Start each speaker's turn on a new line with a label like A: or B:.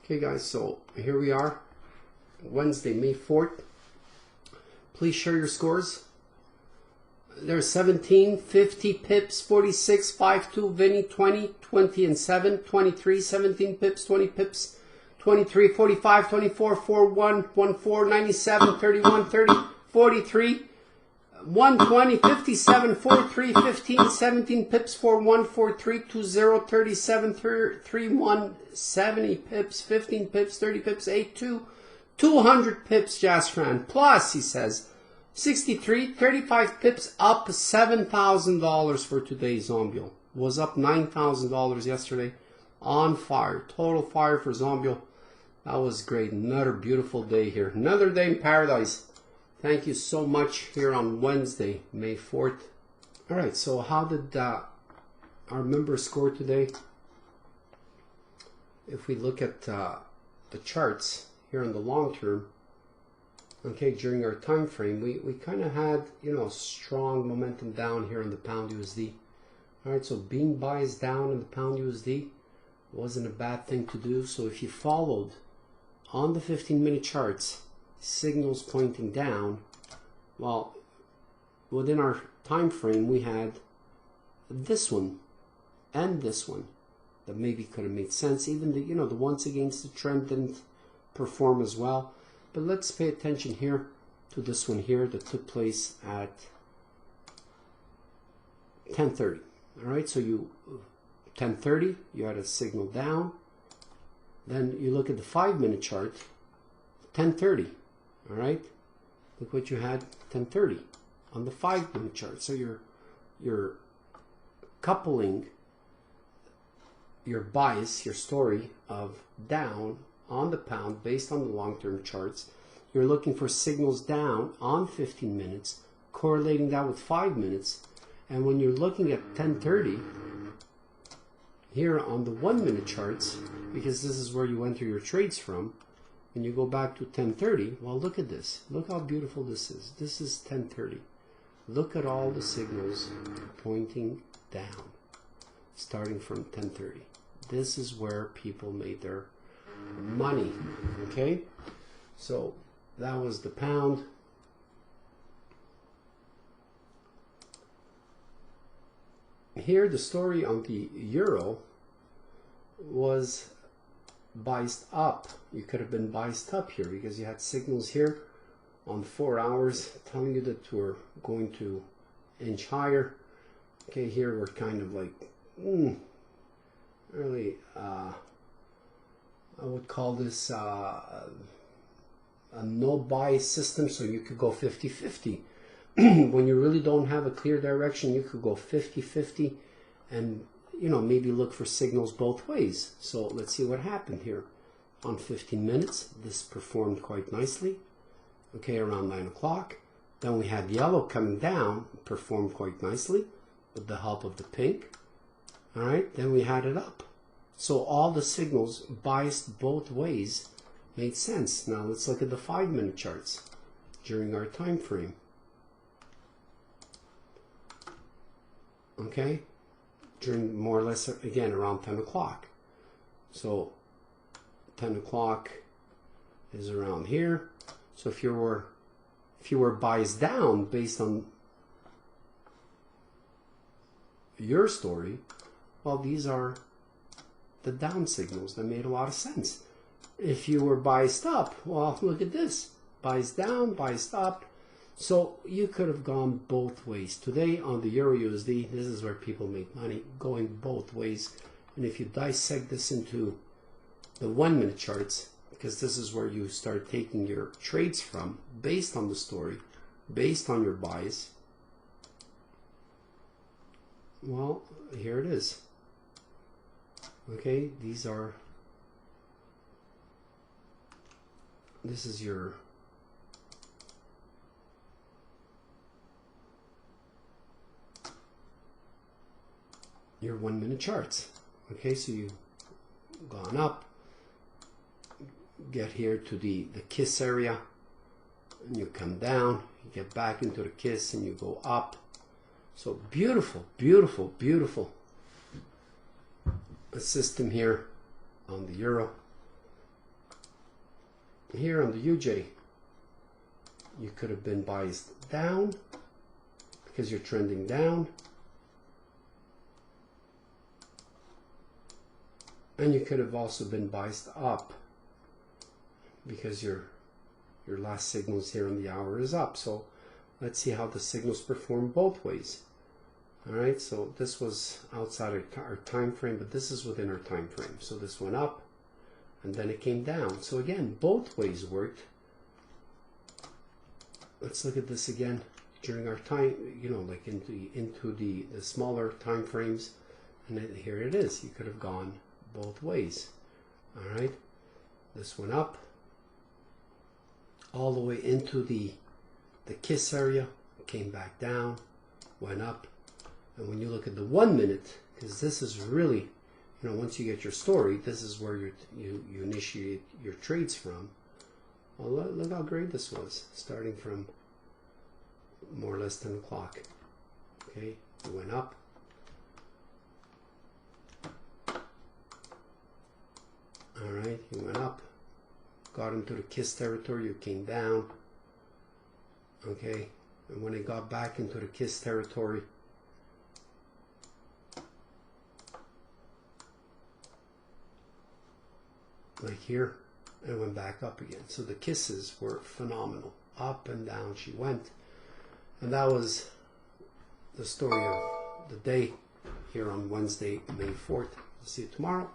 A: Okay guys, so here we are, Wednesday, May 4th. Please share your scores. There's 17, 50 pips, 46, 5, 2, Vinny, 20, 20 and 7, 23, 17 pips, 20 pips, 23, 45, 24, 4, 1, 1, 4, 97, 31, 30, 43, 120, 57, 43, 15, 17 pips, 4, 1, 4, 3, 2, 0, 37, 3, 1, 70 pips, 15 pips, 30 pips, 8, 2, 200 pips, Jasfran. Plus, he says, 63, 35 pips, up $7,000 for today's Zombio. Was up $9,000 yesterday. On fire. Total fire for Zombio. That was great. Another beautiful day here. Another day in paradise. Thank you so much here on Wednesday, May 4th. Alright, so how did our members score today? If we look at the charts here on the long term, okay, during our time frame, we kind of had, you know, strong momentum down here in the pound USD. Alright, so being biased down in the pound USD wasn't a bad thing to do. So if you followed on the 15-minute charts, signals pointing down, well, within our time frame we had this one and this one that maybe could have made sense. Even the, you know, the ones against the trend didn't perform as well. But let's pay attention here to this one here that took place at 10:30. All right, so you 10:30 you had a signal down. Then you look at the 5-minute chart, 10:30. All right, look what you had 10:30 on the 5-minute chart. So you're coupling your bias, your story of down on the pound based on the long-term charts. You're looking for signals down on 15 minutes, correlating that with 5 minutes. And when you're looking at 10:30 here on the 1-minute charts, because this is where you enter your trades from, when you go back to 10:30, well, look at this. Look how beautiful this is. This is 10:30. Look at all the signals pointing down, starting from 10:30. This is where people made their money. Okay, so that was the pound. Here the story on the euro was biased up. You could have been biased up here because you had signals here on 4 hours telling you that we're going to inch higher. Okay, here we're kind of like really I would call this a no bias system, so you could go 50-50. When you really don't have a clear direction, you could go 50-50 and, you know, maybe look for signals both ways. So let's see what happened here. On 15 minutes, this performed quite nicely. Okay, around 9 o'clock. Then we had yellow coming down, performed quite nicely with the help of the pink. All right, then we had it up. So all the signals biased both ways made sense. Now let's look at the 5-minute charts during our time frame. Okay, during more or less, again, around 10 o'clock. So 10 o'clock is around here. So if you were biased down based on your story, well, these are the down signals that made a lot of sense. If you were biased up, well, look at this. Biased down, biased up. So you could have gone both ways. Today on the Euro USD, this is where people make money, going both ways. And if you dissect this into the 1-minute charts, because this is where you start taking your trades from, based on the story, based on your bias, well, here it is. Okay, this is your your 1-minute charts. Okay, so you've gone up, get here to the kiss area, and you come down, you get back into the kiss, and you go up. So beautiful, beautiful, beautiful. a system here on the euro. Here on the UJ, you could have been biased down because you're trending down. And you could have also been biased up because your last signals here on the hour is up. So let's see how the signals perform both ways. All right, so this was outside our time frame, but this is within our time frame. So this went up and then it came down. So again, both ways worked. Let's look at this again during our time, you know, like into the smaller time frames. And then here it is. You could have gone both ways. All right, this went up all the way into the kiss area, came back down, went up. And when you look at the 1 minute, because this is really, you know, once you get your story, this is where you initiate your trades from. Well, look how great this was, starting from more or less 10 o'clock. Okay, it went up. All right, you went up, got into the kiss territory, you came down. Okay, and when it got back into the kiss territory, like here, it went back up again. So the kisses were phenomenal. Up and down she went. And that was the story of the day here on Wednesday, May 4th. I'll see you tomorrow.